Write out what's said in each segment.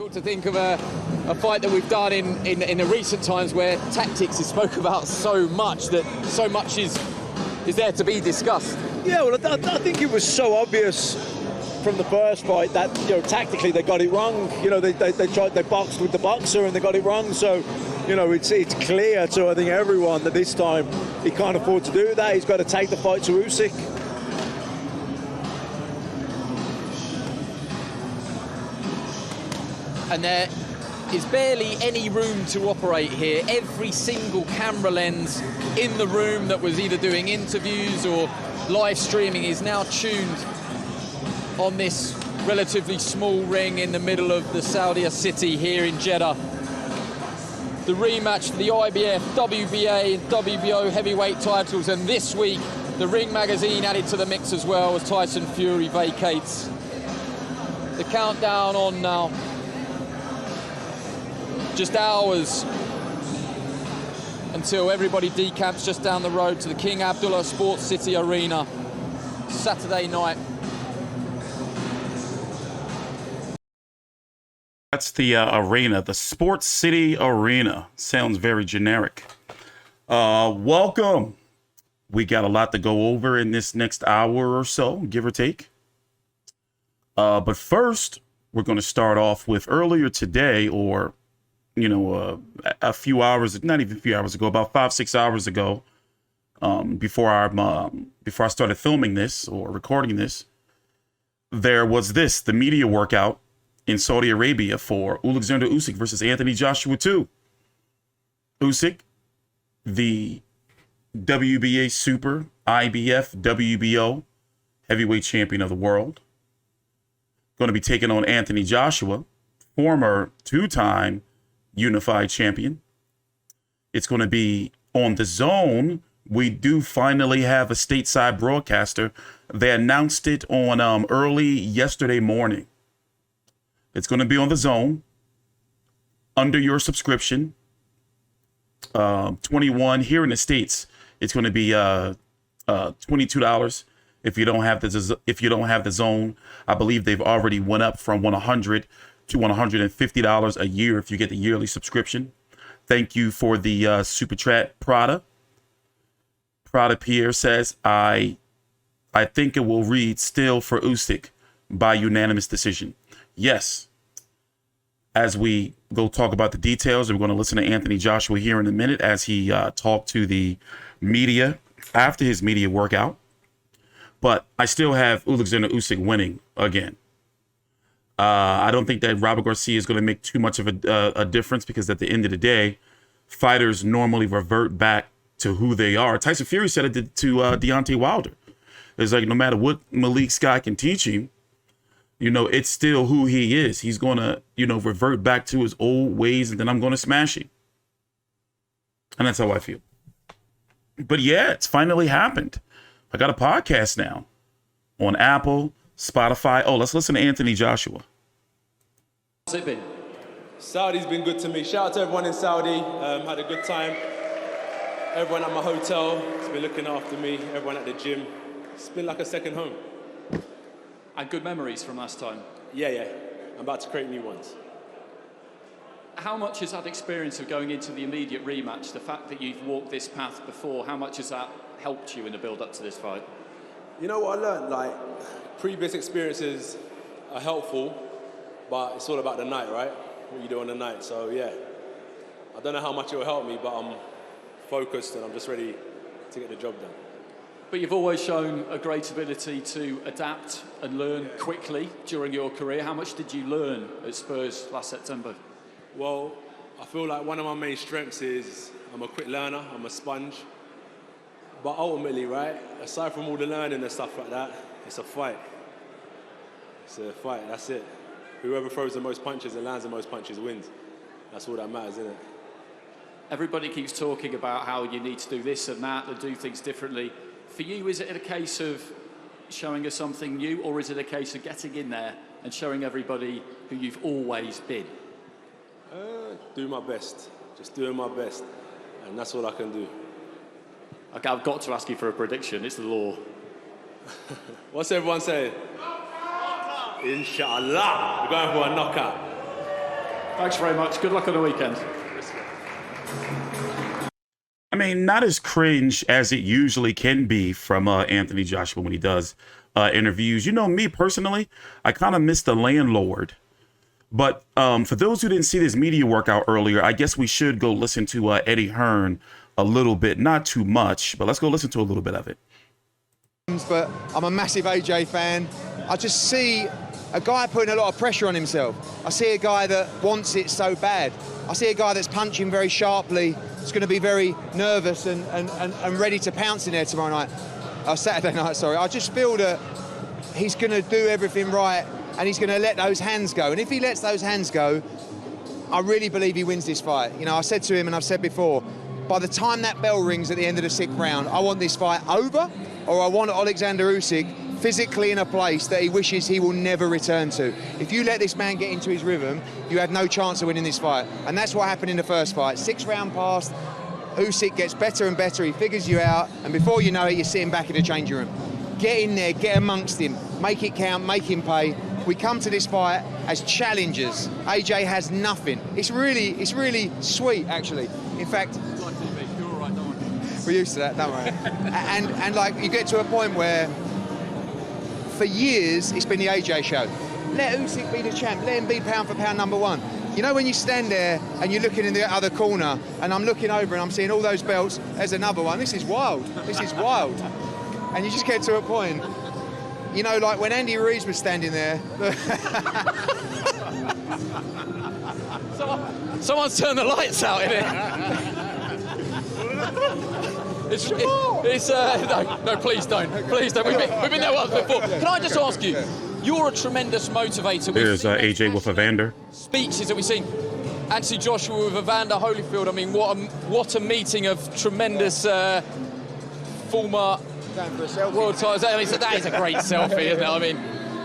difficult to think of a fight that we've done in the recent times where tactics is spoke about so much that so much is there to be discussed. Yeah, well, I think it was so obvious from the first fight that, you know, tactically they got it wrong. You know, they boxed with the boxer and they got it wrong. So, you know, it's clear to, I think, everyone that this time he can't afford to do that. He's got to take the fight to Usyk. And there is barely any room to operate here. Every single camera lens in the room that was either doing interviews or live streaming is now tuned on this relatively small ring in the middle of the Saudi city here in Jeddah. The rematch for the IBF, WBA and WBO heavyweight titles, and this week the Ring magazine added to the mix as well as Tyson Fury vacates. The countdown on now. Just hours until everybody decamps just down the road to the King Abdullah Sports City Arena, Saturday night. That's the arena, the Sports City Arena. Sounds very generic. Welcome. We got a lot to go over in this next hour or so, give or take. But first, we're going to start off with earlier today, or, you know, a few hours, not even a few hours ago, about 5-6 hours ago, before I started filming this or recording this, there was the media workout in Saudi Arabia for Oleksandr Usyk versus Anthony Joshua 2. Usyk, the WBA Super, IBF, WBO heavyweight champion of the world, going to be taking on Anthony Joshua, former two-time unified champion. It's going to be on the Zone. We do finally have a stateside broadcaster. They announced it on early yesterday morning. It's going to be on the Zone under your subscription. 21 here in the States. It's going to be $22 if you don't have the Zone. I believe they've already went up from $100 to $150 a year if you get the yearly subscription. Thank you for the super chat, Prada. Prada Pierre says, I think it will read still for Usyk by unanimous decision. Yes. As we go talk about the details, we're going to listen to Anthony Joshua here in a minute as he talked to the media after his media workout. But I still have Oleksandr Usyk winning again. I don't think that Robert Garcia is going to make too much of a difference, because at the end of the day, fighters normally revert back to who they are. Tyson Fury said it to Deontay Wilder. It's like, no matter what Malik Scott can teach him, you know, it's still who he is. He's going to, you know, revert back to his old ways, and then I'm going to smash him. And that's how I feel. But yeah, it's finally happened. I got a podcast now on Apple, Spotify. Oh, let's listen to Anthony Joshua. How's it been? Saudi's been good to me. Shout out to everyone in Saudi. Had a good time. Everyone at my hotel has been looking after me. Everyone at the gym. It's been like a second home. And good memories from last time? Yeah. I'm about to create new ones. How much has that experience of going into the immediate rematch, the fact that you've walked this path before, how much has that helped you in the build-up to this fight? You know what I learned? Like, previous experiences are helpful, but it's all about the night, right? What you do on the night. So, yeah. I don't know how much it will help me, but I'm focused and I'm just ready to get the job done. But you've always shown a great ability to adapt and learn quickly during your career. How much did you learn at Spurs last September? Well, I feel like one of my main strengths is I'm a quick learner, I'm a sponge. But ultimately, right, aside from all the learning and stuff like that, it's a fight. It's a fight, that's it. Whoever throws the most punches and lands the most punches wins. That's all that matters, isn't it? Everybody keeps talking about how you need to do this and that and do things differently. For you, is it a case of showing us something new, or is it a case of getting in there and showing everybody who you've always been? Do my best. Just doing my best. And that's all I can do. Okay, I've got to ask you for a prediction. It's the law. What's everyone saying? Inshallah. We're going for a knockout. Thanks very much. Good luck on the weekend. I mean, not as cringe as it usually can be from Anthony Joshua when he does interviews. You know, me personally, I kind of miss the landlord. But for those who didn't see this media workout earlier, I guess we should go listen to Eddie Hearn a little bit. Not too much, but let's go listen to a little bit of it. But I'm a massive AJ fan. I just see a guy putting a lot of pressure on himself. I see a guy that wants it so bad. I see a guy that's punching very sharply. It's going to be very nervous and ready to pounce in there tomorrow night. Saturday night, sorry. I just feel that he's going to do everything right and he's going to let those hands go. And if he lets those hands go, I really believe he wins this fight. You know, I said to him, and I've said before, by the time that bell rings at the end of the 6th round, I want this fight over, or I want Oleksandr Usyk physically in a place that he wishes he will never return to. If you let this man get into his rhythm, you have no chance of winning this fight. And that's what happened in the first fight. 6th round passed, Usyk gets better and better, he figures you out, and before you know it, you're sitting back in the changing room. Get in there, get amongst him, make it count, make him pay. We come to this fight as challengers. AJ has nothing. It's really sweet, actually. In fact, we're used to that, don't worry. and like, you get to a point where, for years, it's been the AJ show. Let Usyk be the champ. Let him be pound for pound #1. You know, when you stand there and you're looking in the other corner, and I'm looking over and I'm seeing all those belts, there's another one. This is wild. This is wild. And you just get to a point, you know, like when Andy Ruiz was standing there. Someone's turned the lights out in it. No, please don't. Please don't. We've been there once before. Can I just ask you? You're a tremendous motivator. There's AJ with Evander. Speeches that we've seen. Anthony Joshua with Evander Holyfield. I mean, what a meeting of tremendous former world titles. I mean, so that is a great selfie, isn't it? I mean,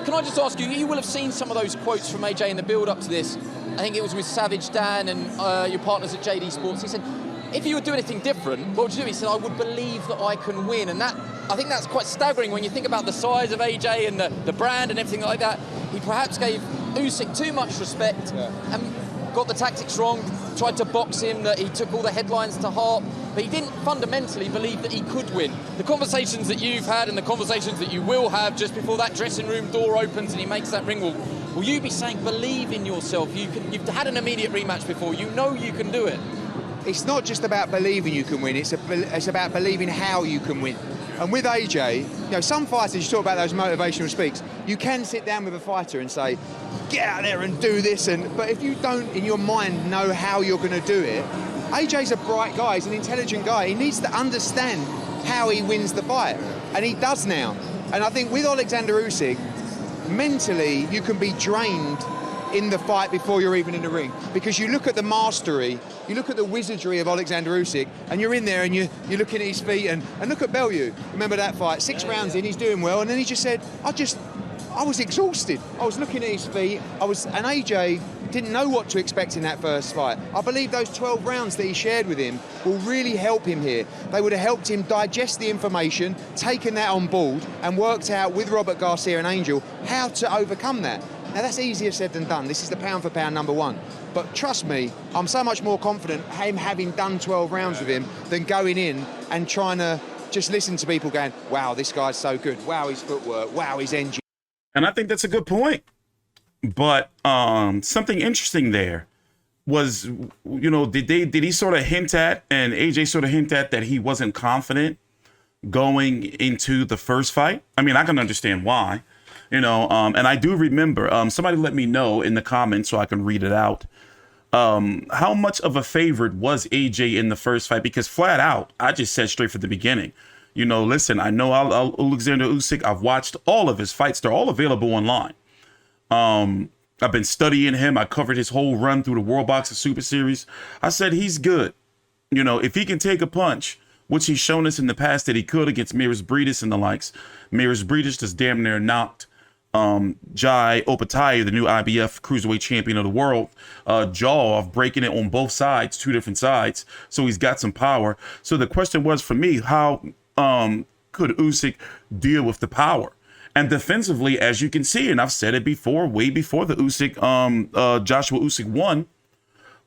can I just ask you? You will have seen some of those quotes from AJ in the build-up to this. I think it was with Savage Dan and your partners at JD Sports. He said, if you would do anything different, what would you do? He said, I would believe that I can win. And that, I think that's quite staggering when you think about the size of AJ and the brand and everything like that. He perhaps gave Usyk too much respect and got the tactics wrong, tried to box him, that he took all the headlines to heart, but he didn't fundamentally believe that he could win. The conversations that you've had and the conversations that you will have just before that dressing room door opens and he makes that ring, will you be saying, believe in yourself? You've had an immediate rematch before, you know you can do it. It's not just about believing you can win, it's about believing how you can win. And with AJ, you know, some fighters, you talk about those motivational speaks, you can sit down with a fighter and say, get out there and do this, but if you don't, in your mind, know how you're going to do it, AJ's a bright guy, he's an intelligent guy, he needs to understand how he wins the fight, and he does now. And I think with Oleksandr Usyk, mentally, you can be drained in the fight before you're even in the ring, because you look at the mastery, you look at the wizardry of Oleksandr Usyk, and you're in there and you're looking at his feet, and look at Bellew. Remember that fight? 6 rounds in, he's doing well, and then he just said, I was exhausted. I was looking at his feet, and AJ didn't know what to expect in that first fight. I believe those 12 rounds that he shared with him will really help him here. They would have helped him digest the information, taken that on board, and worked out with Robert Garcia and Angel how to overcome that. Now, that's easier said than done. This is the pound for pound #1. But trust me, I'm so much more confident him having done 12 rounds with him than going in and trying to just listen to people going, wow, this guy's so good. Wow, his footwork. Wow, his engine. And I think that's a good point. But something interesting there was, you know, did he sort of hint at, and AJ sort of hint at, that he wasn't confident going into the first fight? I mean, I can understand why. You know, and I do remember, somebody let me know in the comments so I can read it out, how much of a favorite was AJ in the first fight? Because flat out, I just said straight from the beginning, you know, listen, I know Oleksandr Usyk, I've watched all of his fights. They're all available online. I've been studying him. I covered his whole run through the World Boxing Super Series. I said, he's good. You know, if he can take a punch, which he's shown us in the past that he could against Miras Briedis and the likes. Miras Briedis just damn near knocked Jai Opetaia, the new IBF cruiserweight champion of the world, jaw off, breaking it on both sides, 2 different sides. So he's got some power. So the question was for me, how could Usyk deal with the power? And defensively, as you can see, and I've said it before, way before the Usyk, Joshua Usyk won,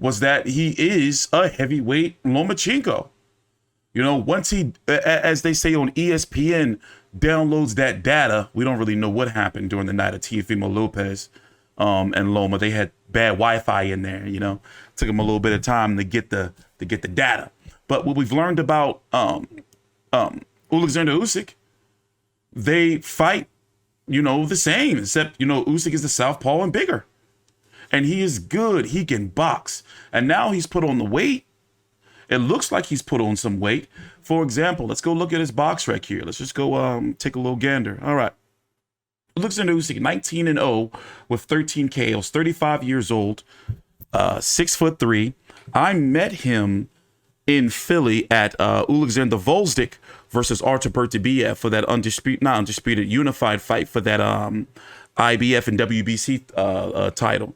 was that he is a heavyweight Lomachenko. You know, once he, as they say on ESPN, downloads that data, we don't really know what happened during the night of Teofimo Lopez and Loma. They had bad Wi-Fi in there, you know. Took them a little bit of time to get the data. But what we've learned about Oleksandr Usyk, they fight, you know, the same, except, you know, Usyk is the southpaw and bigger. And he is good. He can box. And now he's put on the weight. It looks like he's put on some weight. For example, let's go look at his box rec here. Let's just go take a little gander. All right. Oleksandr Usyk, 19-0 with 13 KOs, 35 years old, 6'3". I met him in Philly at Alexander Volzdik versus Artur Beterbiev for that unified fight for that IBF and WBC title.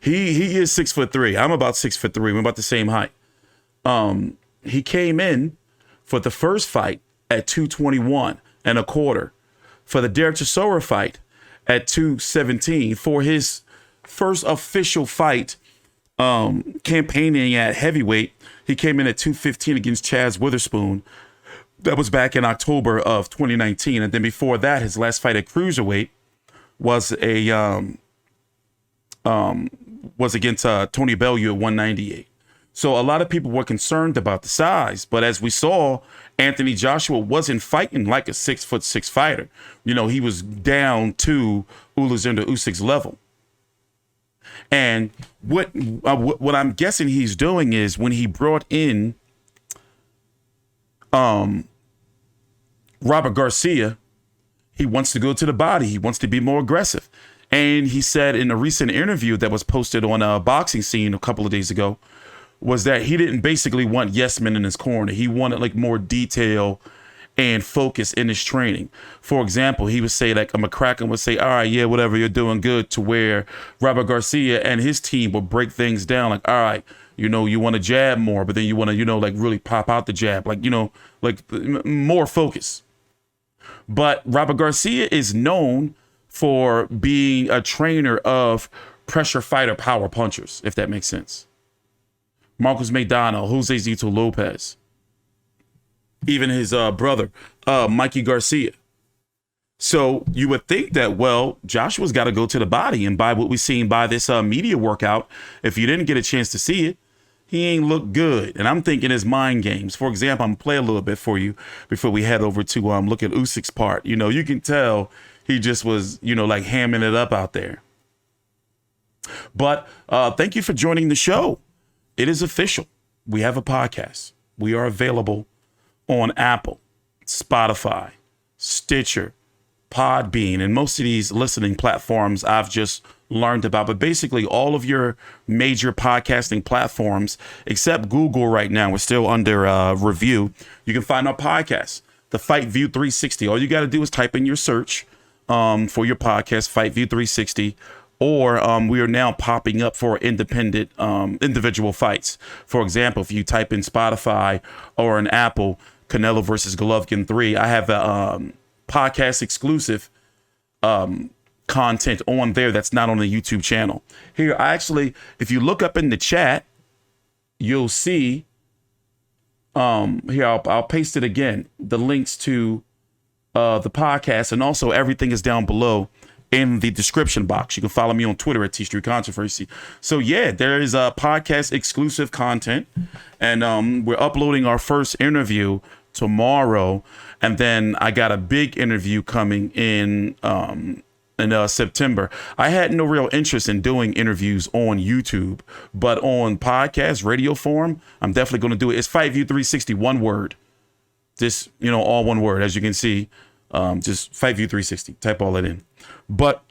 He is 6'3". I'm about 6'3". We're about the same height. He came in for the first fight at 221 and a quarter. For the Derek Chisora fight at 217. For his first official fight, campaigning at heavyweight, he came in at 215 against Chaz Witherspoon. That was back in October of 2019. And then before that, his last fight at cruiserweight was against Tony Bellew at 198. So a lot of people were concerned about the size, but as we saw, Anthony Joshua wasn't fighting like a 6'6" fighter. You know, he was down to Oleksandr Usyk's level. And what I'm guessing he's doing is when he brought in Robert Garcia, he wants to go to the body. He wants to be more aggressive. And he said in a recent interview that was posted on a Boxing Scene a couple of days ago, was that he didn't basically want yes men in his corner. He wanted like more detail and focus in his training. For example, he would say, like, a McCracken would say, all right, yeah, whatever, you're doing good, to where Robert Garcia and his team would break things down. Like, all right, you know, you want to jab more, but then you want to, you know, like really pop out the jab, like, you know, like more focus. But Robert Garcia is known for being a trainer of pressure fighter power punchers, if that makes sense. Marcos Maidana, Jose Zito Lopez, even his brother, Mikey Garcia. So you would think that, well, Joshua's got to go to the body. And by what we've seen by this media workout, if you didn't get a chance to see it, he ain't look good. And I'm thinking his mind games. For example, I'm going to play a little bit for you before we head over to look at Usyk's part. You know, you can tell he just was, you know, like hamming it up out there. But thank you for joining the show. It is official. We have a podcast. We are available on Apple, Spotify, Stitcher, Podbean, and most of these listening platforms I've just learned about. But basically all of your major podcasting platforms, except Google right now, we're still under review. You can find our podcast, the FightView360. All you got to do is type in your search for your podcast, FightView360. Or we are now popping up for independent individual fights. For example, if you type in Spotify or an Apple, Canelo versus Golovkin 3, I have a podcast exclusive content on there that's not on the YouTube channel. Here, if you look up in the chat, you'll see, here, I'll paste it again, the links to the podcast, and also everything is down below in the description box. You can follow me on Twitter at TstreeT Controversy. So yeah, there is a podcast exclusive content, and we're uploading our first interview tomorrow, and then I got a big interview coming in September. I had no real interest in doing interviews on YouTube, but on podcast radio form, I'm definitely going to do it. It's FightView360, one word. Just, you know, all one word, as you can see. Just FightView360. Type all that in. But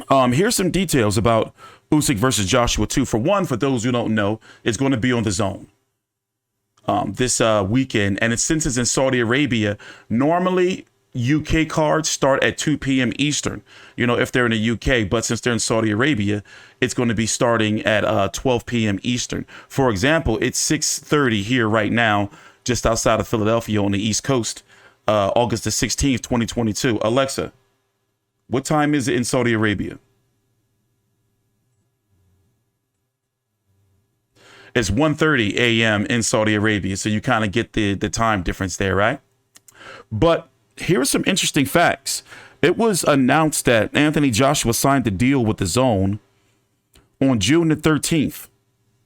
here's some details about Usyk versus Joshua 2. For one, for those who don't know, it's going to be on the Zone this weekend. And since it's in Saudi Arabia, normally UK cards start at 2 p.m. Eastern, you know, if they're in the UK. But since they're in Saudi Arabia, it's going to be starting at 12 p.m. Eastern. For example, it's 6:30 here right now, just outside of Philadelphia on the East Coast, August the 16th, 2022. Alexa, what time is it in Saudi Arabia? It's 1:30 a.m. in Saudi Arabia, so you kind of get the time difference there, right? But here are some interesting facts. It was announced that Anthony Joshua signed the deal with the Zone on June the 13th.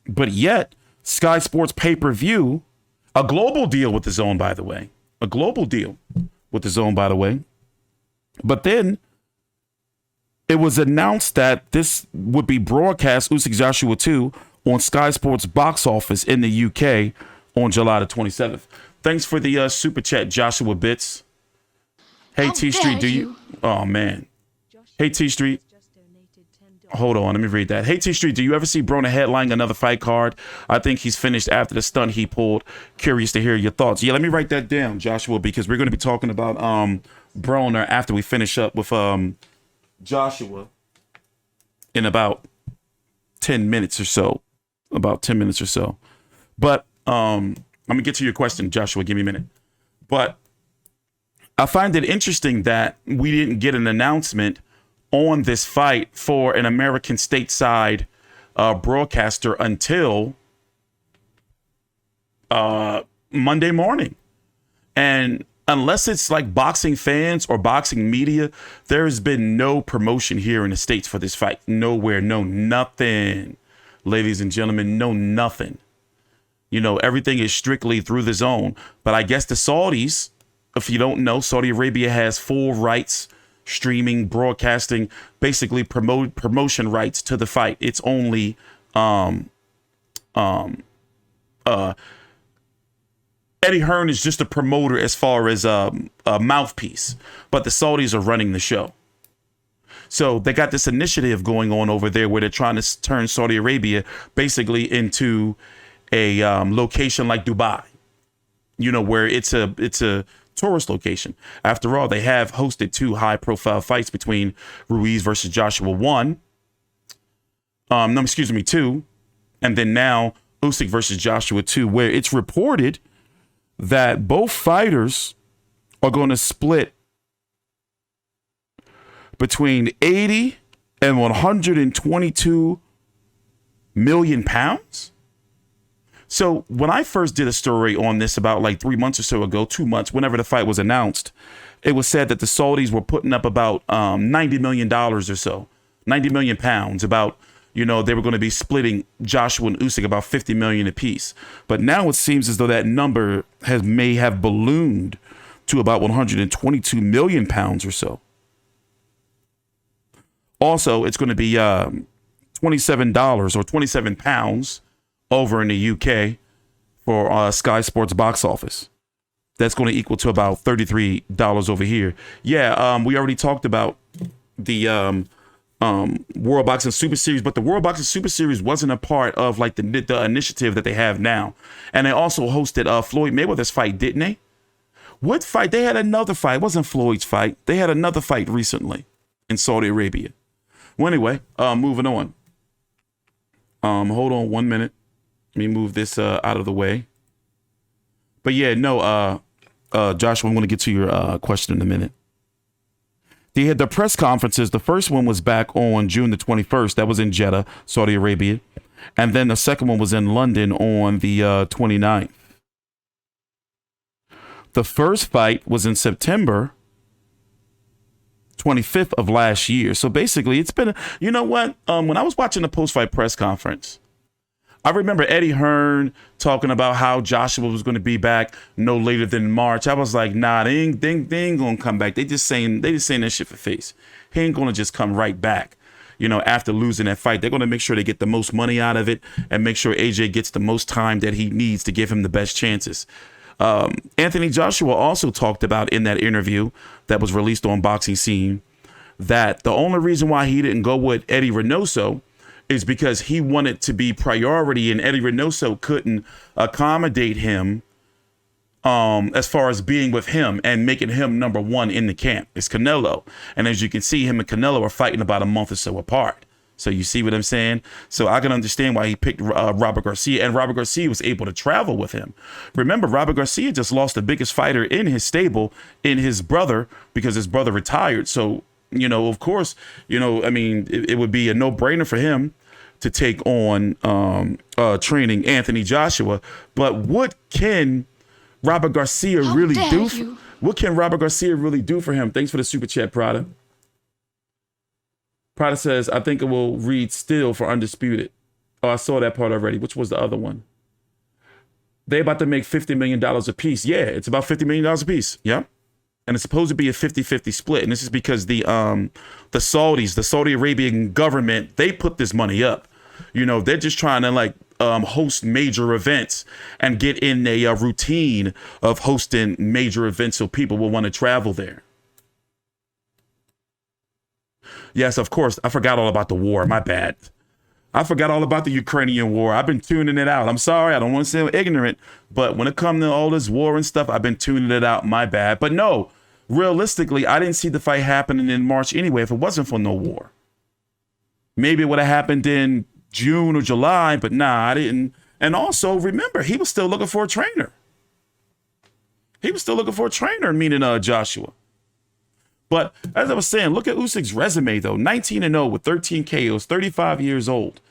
But yet, Sky Sports pay-per-view, a global deal with the Zone, by the way. A global deal with the Zone, by the way. But then it was announced that this would be broadcast, Usyk Joshua 2, on Sky Sports box office in the UK on July the 27th. Thanks for the super chat, Joshua Bits. Hey, TstreeT, do you? Oh, man. Hey, TstreeT. Hold on, let me read that. Hey, TstreeT, do you ever see Broner headlining another fight card? I think he's finished after the stunt he pulled. Curious to hear your thoughts. Yeah, let me write that down, Joshua, because we're going to be talking about Broner after we finish up with Joshua in about 10 minutes or so. About 10 minutes or so. But I'm going to get to your question, Joshua. Give me a minute. But I find it interesting that we didn't get an announcement on this fight for an American stateside broadcaster until Monday morning. And unless it's like boxing fans or boxing media, there's been no promotion here in the States for this fight. Nowhere, no nothing. Ladies and gentlemen, no nothing. You know, everything is strictly through the Zone. But I guess the Saudis, if you don't know, Saudi Arabia has full rights, streaming, broadcasting, basically promotion rights to the fight. It's only Eddie Hearn is just a promoter as far as a mouthpiece, but the Saudis are running the show. So they got this initiative going on over there where they're trying to turn Saudi Arabia basically into a location like Dubai, you know, where it's a tourist location. After all, they have hosted 2 high-profile fights between Ruiz versus Joshua 2, and then now Usyk versus Joshua 2, where it's reported that both fighters are going to split between 80 and 122 million pounds. So when I first did a story on this about like 3 months or so ago, 2 months, whenever the fight was announced, it was said that the Saudis were putting up about $90 million or so, 90 million pounds, about, you know, they were going to be splitting Joshua and Usyk about 50 million apiece. But now it seems as though that number may have ballooned to about 122 million pounds or so. Also, it's going to be $27 or 27 pounds over in the UK for Sky Sports box office. That's going to equal to about $33 over here. Yeah, we already talked about the World Boxing Super Series, but the World Boxing Super Series wasn't a part of like the initiative that they have now. And they also hosted Floyd Mayweather's fight, didn't they? What fight? They had another fight. It wasn't Floyd's fight. They had another fight recently in Saudi Arabia. Well, anyway, moving on. Hold on 1 minute. Let me move this out of the way. But yeah, no, Joshua, I'm going to get to your question in a minute. They had the press conferences. The first one was back on June the 21st. That was in Jeddah, Saudi Arabia. And then the second one was in London on the 29th. The first fight was in September 25th of last year. So basically, it's been, you know what? When I was watching the post-fight press conference, I remember Eddie Hearn talking about how Joshua was going to be back no later than March. I was like, nah, they ain't going to come back. They just saying that shit for face. He ain't going to just come right back, you know, after losing that fight. They're going to make sure they get the most money out of it and make sure AJ gets the most time that he needs to give him the best chances. Anthony Joshua also talked about in that interview that was released on Boxing Scene that the only reason why he didn't go with Eddie Reynoso is because he wanted to be priority and Eddie Reynoso couldn't accommodate him as far as being with him and making him number one in the camp. It's Canelo. And as you can see, him and Canelo are fighting about a month or so apart. So you see what I'm saying? So I can understand why he picked Robert Garcia, and Robert Garcia was able to travel with him. Remember, Robert Garcia just lost the biggest fighter in his stable in his brother because his brother retired. So, you know, of course, you know, I mean, it would be a no-brainer for him to take on training Anthony Joshua. But what can Robert Garcia really do? What can Robert Garcia really do for him? Thanks for the super chat, Prada. Prada says, I think it will read still for Undisputed. Oh, I saw that part already. Which was the other one? They about to make $50 million a piece. Yeah, it's about $50 million a piece. Yeah. And it's supposed to be a 50-50 split. And this is because the Saudis, the Saudi Arabian government, they put this money up. You know, they're just trying to like host major events and get in a routine of hosting major events so people will want to travel there. Yes, of course. I forgot all about the war. My bad. I forgot all about the Ukrainian war. I've been tuning it out. I'm sorry. I don't want to sound ignorant, but when it comes to all this war and stuff, I've been tuning it out. My bad. But no, realistically, I didn't see the fight happening in March anyway if it wasn't for no war. Maybe it would have happened in June or July, but nah, I didn't. And also, remember, he was still looking for a trainer. Meaning Joshua. But as I was saying, look at Usyk's resume, though. 19-0 with 13 KOs, 35 years old.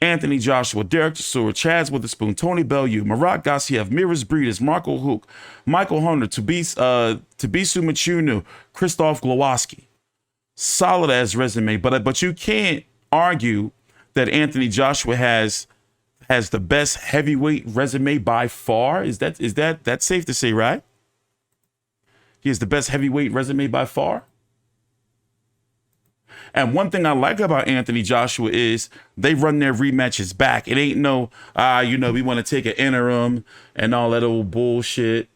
Anthony Joshua, Derek Chisora, Chaz Witherspoon, Tony Bellew, Marat Gassiev, Miras Breedis, Marco Huck, Michael Hunter, Tabisu Machunu, Christoph Glowacki. Solid as resume, but you can't argue that Anthony Joshua has the best heavyweight resume by far. Is that safe to say, right? He has the best heavyweight resume by far. And one thing I like about Anthony Joshua is they run their rematches back. It ain't no, we want to take an interim and all that old bullshit.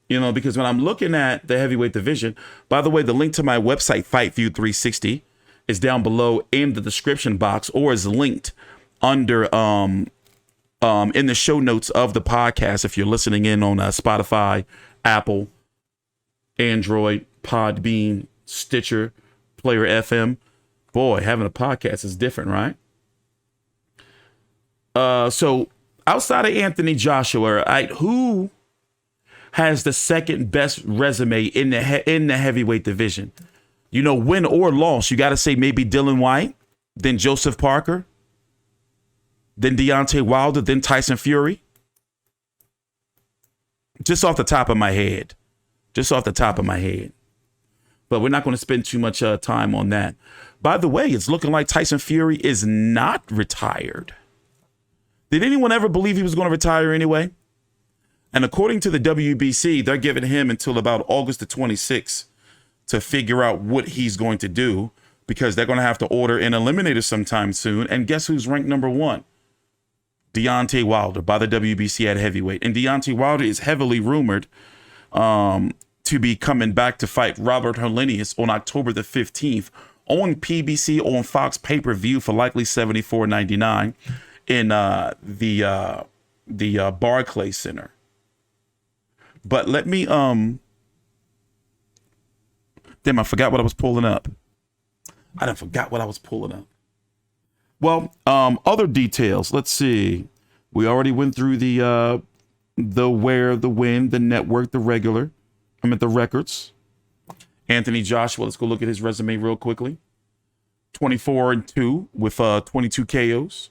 You know, because when I'm looking at the heavyweight division, by the way, the link to my website, FightView360, is down below in the description box or is linked under in the show notes of the podcast if you're listening in on Spotify, Apple, Android, Podbean, Stitcher, Player FM. Boy, having a podcast is different, right? So outside of Anthony Joshua, right, who has the second best resume in the heavyweight division? You know, win or loss, you got to say maybe Dylan White, then Joseph Parker, then Deontay Wilder, then Tyson Fury. Just off the top of my head. But we're not going to spend too much time on that. By the way, it's looking like Tyson Fury is not retired. Did anyone ever believe he was going to retire anyway? And according to the WBC, they're giving him until about August the 26th to figure out what he's going to do because they're going to have to order an eliminator sometime soon. And guess who's ranked number one? Deontay Wilder by the WBC at heavyweight. And Deontay Wilder is heavily rumored to be coming back to fight Robert Helenius on October the 15th on PBC on Fox pay-per-view for likely $74.99 in the Barclays Center. But let me damn, I forgot what I was pulling up. Well, other details. Let's see. We already went through the where, the when, the network, the regular. I'm at the records. Anthony Joshua, let's go look at his resume real quickly. 24-2 with 22 KOs.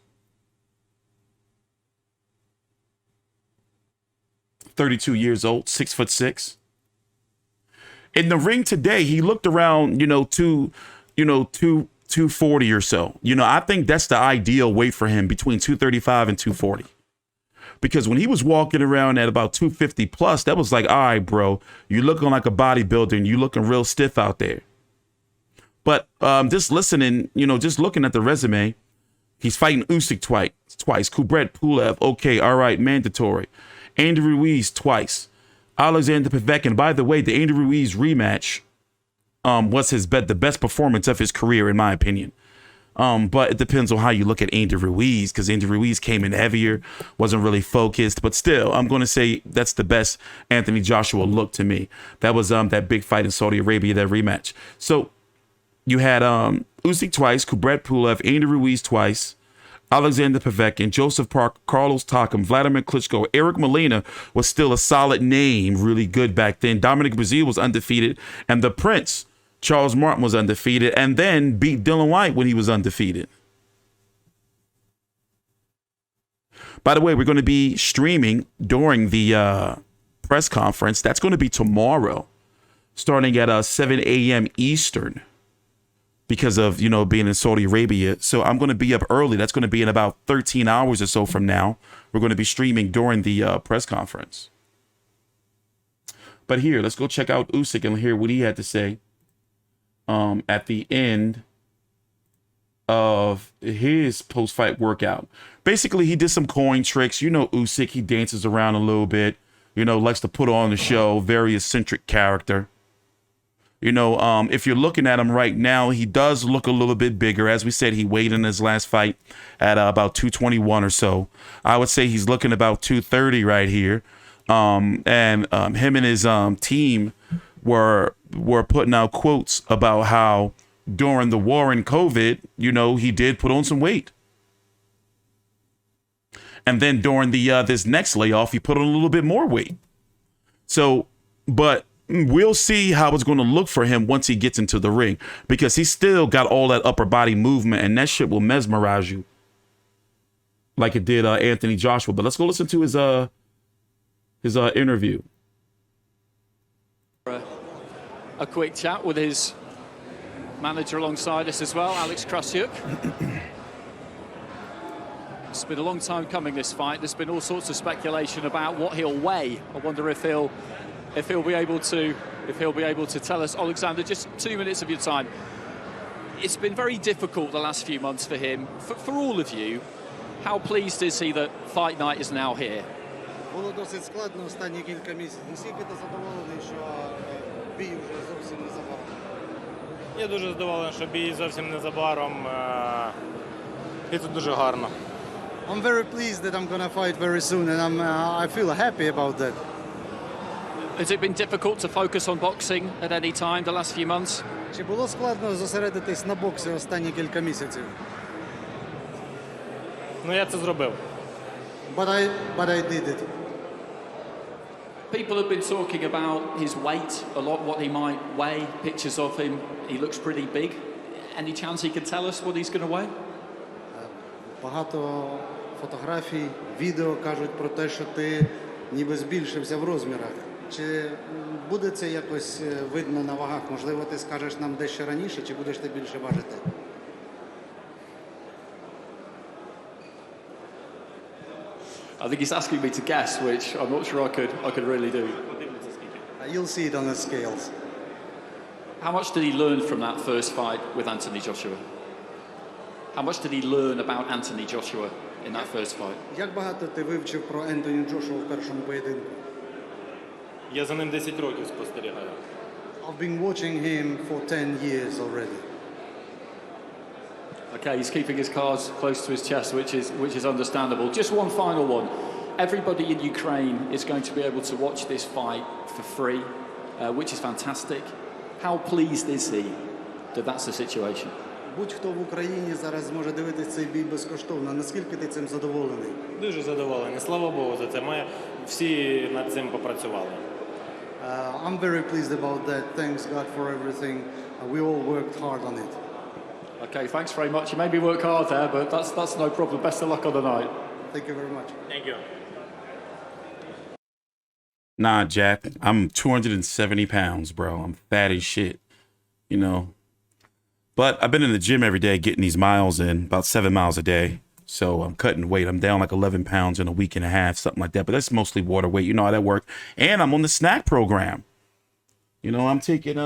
32 years old, 6'6". In the ring today, he looked around, 240 or so. I think that's the ideal weight for him, between 235 and 240. Because when he was walking around at about 250 plus, that was like, all right, bro, you looking like a bodybuilder and you looking real stiff out there. But just listening, just looking at the resume, he's fighting Usyk twice. Kubrat Pulev, okay, all right, mandatory. Andy Ruiz twice. Oleksandr Usyk. By the way, the Andy Ruiz rematch was the best performance of his career, in my opinion. But it depends on how you look at Andy Ruiz, because Andy Ruiz came in heavier, wasn't really focused. But still, I'm going to say that's the best Anthony Joshua look to me. That was that big fight in Saudi Arabia, that rematch. So you had Usyk twice, Kubrat Pulev, Andy Ruiz twice, Oleksandr Usyk, Joseph Park, Carlos Takam, Vladimir Klitschko. Eric Molina was still a solid name, really good back then. Dominic Breazeale was undefeated, and the Prince, Charles Martin, was undefeated, and then beat Dylan White when he was undefeated. By the way, we're going to be streaming during the press conference. That's going to be tomorrow, starting at 7 a.m. Eastern, because of, you know, being in Saudi Arabia. So I'm going to be up early. That's going to be in about 13 hours or so from now. We're going to be streaming during the press conference. But here, let's go check out Usyk and hear what he had to say at the end of his post-fight workout. Basically, he did some coin tricks. You know Usyk, he dances around a little bit. You know, likes to put on the show. Very eccentric character. You know, if you're looking at him right now, he does look a little bit bigger. As we said, he weighed in his last fight at about 221 or so. I would say he's looking about 230 right here. And him and his team were putting out quotes about how during the war and COVID, you know, he did put on some weight. And then during the this next layoff, he put on a little bit more weight. So, but we'll see how it's going to look for him once he gets into the ring, because he's still got all that upper body movement, and that shit will mesmerize you like it did Anthony Joshua. But let's go listen to his interview. A quick chat with his manager alongside us as well, Alex Krasiuk. It's been a long time coming, this fight. There's been all sorts of speculation about what he'll weigh. I wonder if he'll be able to tell us. Oleksandr, just 2 minutes of your time. It's been very difficult the last few months for him. For all of you, how pleased is he that fight night is now here? Було досить складно останні кілька місяців. Наскільки ти задоволений, що бій вже зовсім незабаром? Я дуже задоволений, що бій зовсім незабаром. І це дуже гарно. I'm very pleased that I'm gonna fight very soon, and I feel happy about that. Has it been difficult to focus on boxing at any time the last few months? Чи було складно зосередитись на боксі останні кілька місяців? Ну, я це зробив. But I did it. People have been talking about his weight a lot, what he might weigh, pictures of him. He looks pretty big. Any chance he can tell us what he's going to weigh? Багато фотографій, відео кажуть про те, що ти ніби збільшився в розмірах. Чи буде це якось видно на вагах? Можливо, ти скажеш нам дещо раніше, чи будеш ти більше важити? I think he's asking me to guess, which I'm not sure I could really do. You'll see it on the scales. How much did he learn from that first fight with Anthony Joshua? How much did he learn about Anthony Joshua in that first fight? Як багато ти вивчив про Ентоні Джошуа в першому поєдинку? Я за ним 10 років спостерігаю. I've been watching him for 10 years already. Okay, he's keeping his cards close to his chest, which is understandable. Just one final one. Everybody in Ukraine is going to be able to watch this fight for free, which is fantastic. How pleased is he that that's the situation? Будь-хто в Україні зараз зможе дивитися цей бій безкоштовно. Наскільки ти цим задоволений? Дуже задоволений. Слава Богу за це. Ми всі над цим попрацювали. I'm very pleased about that. Thanks God for everything. We all worked hard on it. Okay, thanks very much. You made me work hard there, but that's no problem. Best of luck on the night. Thank you very much. Thank you. Nah, Jack, I'm 270 pounds, bro. I'm fat as shit, you know. But I've been in the gym every day getting these miles in, about 7 miles a day. So I'm cutting weight. I'm down like 11 pounds in a week and a half, something like that. But that's mostly water weight. You know how that works. And I'm on the snack program. You know, I'm taking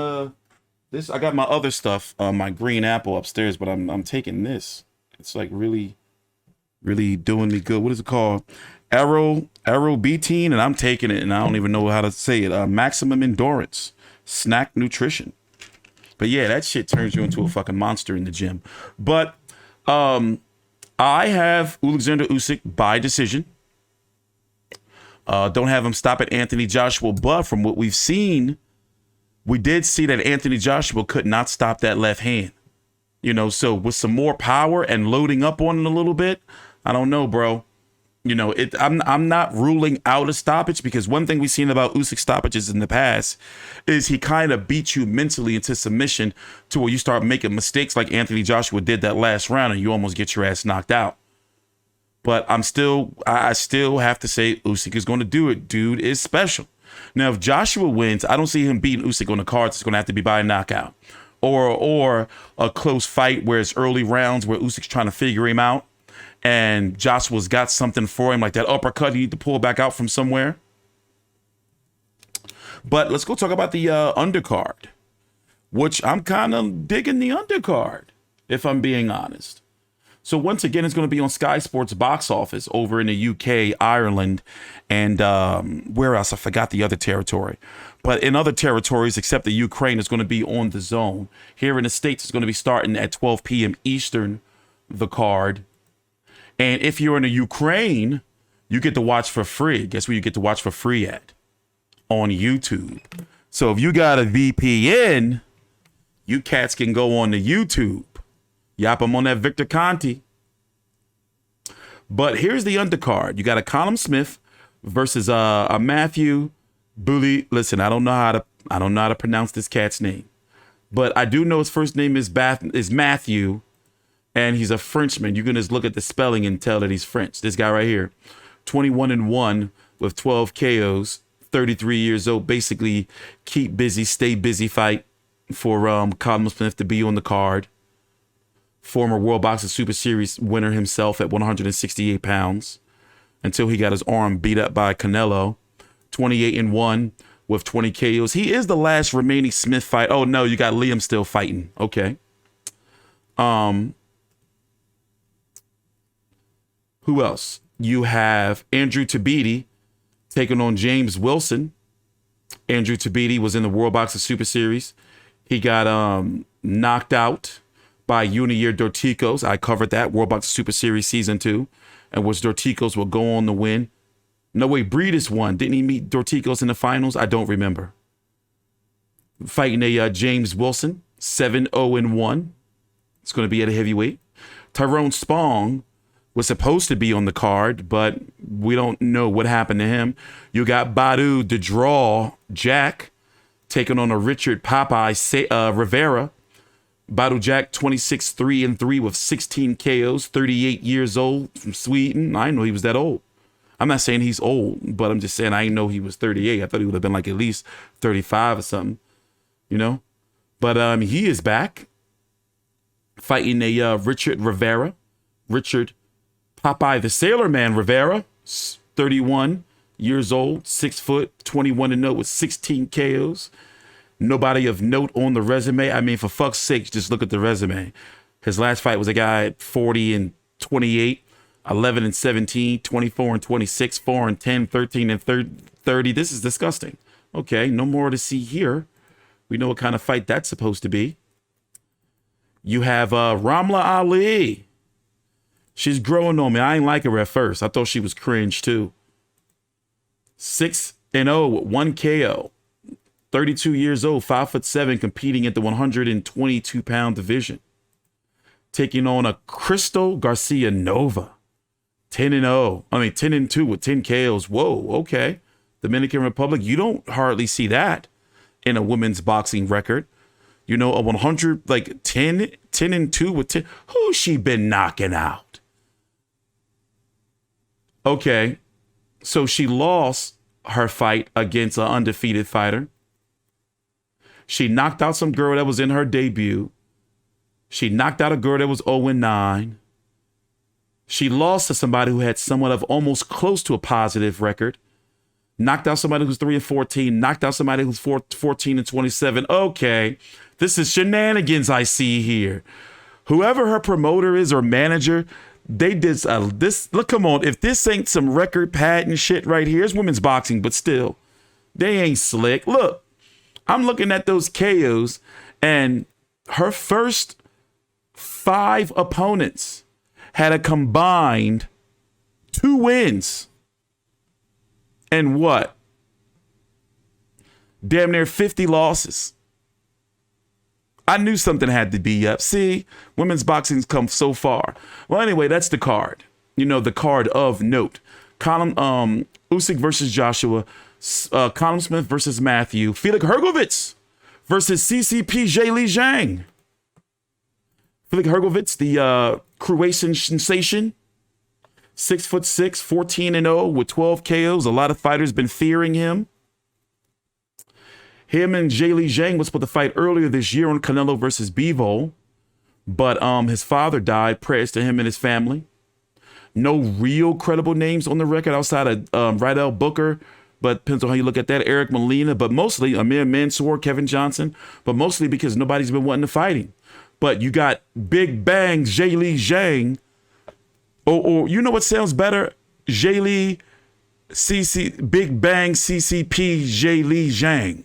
this. I got my other stuff, my green apple upstairs, but I'm taking this. It's like really, really doing me good. What is it called? Arrow betaine, and I'm taking it, and I don't even know how to say it. Maximum endurance, snack nutrition. But yeah, that shit turns you into a fucking monster in the gym. But I have Oleksandr Usyk by decision. Don't have him stop at Anthony Joshua, but from what we've seen, we did see that Anthony Joshua could not stop that left hand. You know, so with some more power and loading up on it a little bit, I don't know, bro. You know, I'm not ruling out a stoppage, because one thing we've seen about Usyk stoppages in the past is he kind of beats you mentally into submission to where you start making mistakes like Anthony Joshua did that last round and you almost get your ass knocked out. But I still have to say Usyk is going to do it. Dude is special. Now, if Joshua wins, I don't see him beating Usyk on the cards. It's going to have to be by a knockout or a close fight where it's early rounds where Usyk's trying to figure him out and Joshua's got something for him, like that uppercut he need to pull back out from somewhere. But let's go talk about the undercard, which I'm kind of digging the undercard, if I'm being honest. So once again, it's going to be on Sky Sports box office over in the UK, Ireland, and where else? I forgot the other territory. But in other territories, except the Ukraine, it's going to be on the zone. Here in the States, it's going to be starting at 12 p.m. Eastern, the card. And if you're in the Ukraine, you get to watch for free. Guess where you get to watch for free at? On YouTube. So if you got a VPN, you cats can go on the YouTube. Yap, I'm on that Victor Conti. But here's the undercard. You got a Callum Smith versus a Matthew Bully. Listen, I don't know how to pronounce this cat's name, but I do know his first name is Matthew, and he's a Frenchman. You can just look at the spelling and tell that he's French. This guy right here, 21-1 with 12 KOs, 33 years old. Basically, keep busy, stay busy fight for Callum Smith to be on the card. Former World Boxing Super Series winner himself at 168 pounds until he got his arm beat up by Canelo. 28-1 with 20 KOs. He is the last remaining Smith fight. Oh, no, you got Liam still fighting. Okay. Who else? You have Andrew Tabiti taking on James Wilson. Andrew Tabiti was in the World Boxing Super Series. He got knocked out by Junior Dorticos. I covered that, World Boxing Super Series Season 2, and which Dorticos will go on to win. No, wait, Breedis won. Didn't he meet Dorticos in the finals? I don't remember. Fighting a James Wilson, 7-0-1. It's going to be at a heavyweight. Tyrone Spong was supposed to be on the card, but we don't know what happened to him. You got Badu the Draw Jack taking on a Richard Popeye Rivera. Badu Jack, 26-3-3 with 16 KOs, 38 years old from Sweden. I didn't know he was that old. I'm not saying he's old, but I'm just saying I didn't know he was 38. I thought he would have been like at least 35 or something, you know? But he is back fighting a Richard Rivera. Richard Popeye the Sailor Man Rivera, 31 years old, 6 foot, 21-0 with 16 KOs. Nobody of note on the resume. I mean, for fuck's sake, just look at the resume. His last fight was a guy at 40-28, 11-17, 24-26, 4-10, 13-30. This is disgusting. Okay, no more to see here. We know what kind of fight that's supposed to be. You have Ramla Ali. She's growing on me. I ain't like her at first. I thought she was cringe too. 6-0 with 1 KO. 32 years old, 5'7", competing at the 122-pound division. Taking on a Crystal Garcia Nova. 10-2 with 10 KOs. Whoa, okay. Dominican Republic, you don't hardly see that in a women's boxing record. You know, a 100, like 10-2 with 10. Who's she been knocking out? Okay, so she lost her fight against an undefeated fighter. She knocked out some girl that was in her debut. She knocked out a girl that was 0-9. She lost to somebody who had somewhat of almost close to a positive record. Knocked out somebody who's 3-14. Knocked out somebody who's 14-27. Okay, this is shenanigans I see here. Whoever her promoter is or manager, they did this. Look, come on. If this ain't some record patent shit right here, it's women's boxing, but still, they ain't slick. Look. I'm looking at those KOs, and her first 5 opponents had a combined 2 wins. And what? Damn near 50 losses. I knew something had to be up. See, women's boxing's come so far. Well, anyway, that's the card. You know, the card of note. Usyk versus Joshua. Callum Smith versus Matthew. Felix Hergovitz versus CCP Zheli Zhang. Felix Hergovitz, the Croatian sensation. 6'6", 14-0 with 12 KOs. A lot of fighters been fearing him. Him and Zhilei Zhang was supposed to fight earlier this year on Canelo versus Bivol, but his father died. Prayers to him and his family. No real credible names on the record outside of Rydell Booker, but depends on how you look at that. Eric Molina, but mostly Amir Mansour, Kevin Johnson, but mostly because nobody's been wanting to fight him. But you got Big Bang Zhilei Zhang, or you know what sounds better? Zhilei Big Bang CCP Zhilei Zhang.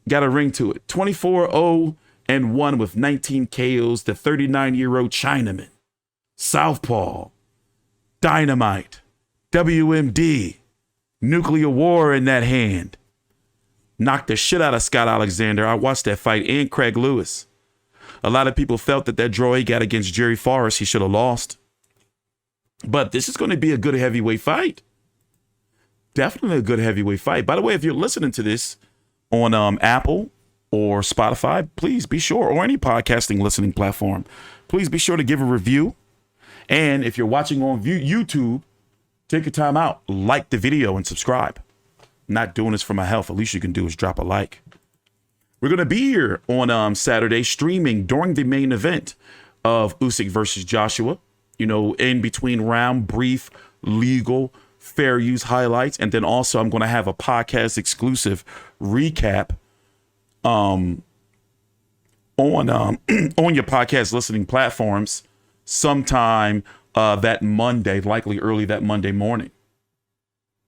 Got a ring to it. 24-0-1 with 19 KOs. The 39-year-old Chinaman. Southpaw. Dynamite. WMD. Nuclear war in that hand. Knocked the shit out of Scott Alexander. I watched that fight, and Craig Lewis. A lot of people felt that draw he got against Jerry Forrest, he should have lost. But this is going to be a good heavyweight fight. Definitely a good heavyweight fight. By the way, if you're listening to this on Apple or Spotify, please be sure, or any podcasting listening platform, please be sure to give a review. And if you're watching on YouTube, take your time out, like the video and subscribe. I'm not doing this for my health. At least you can do is drop a like. We're going to be here on Saturday streaming during the main event of Usyk versus Joshua. You know, in between round, brief, legal, fair use highlights. And then also I'm going to have a podcast exclusive recap on your podcast listening platforms sometime that Monday, likely early that Monday morning.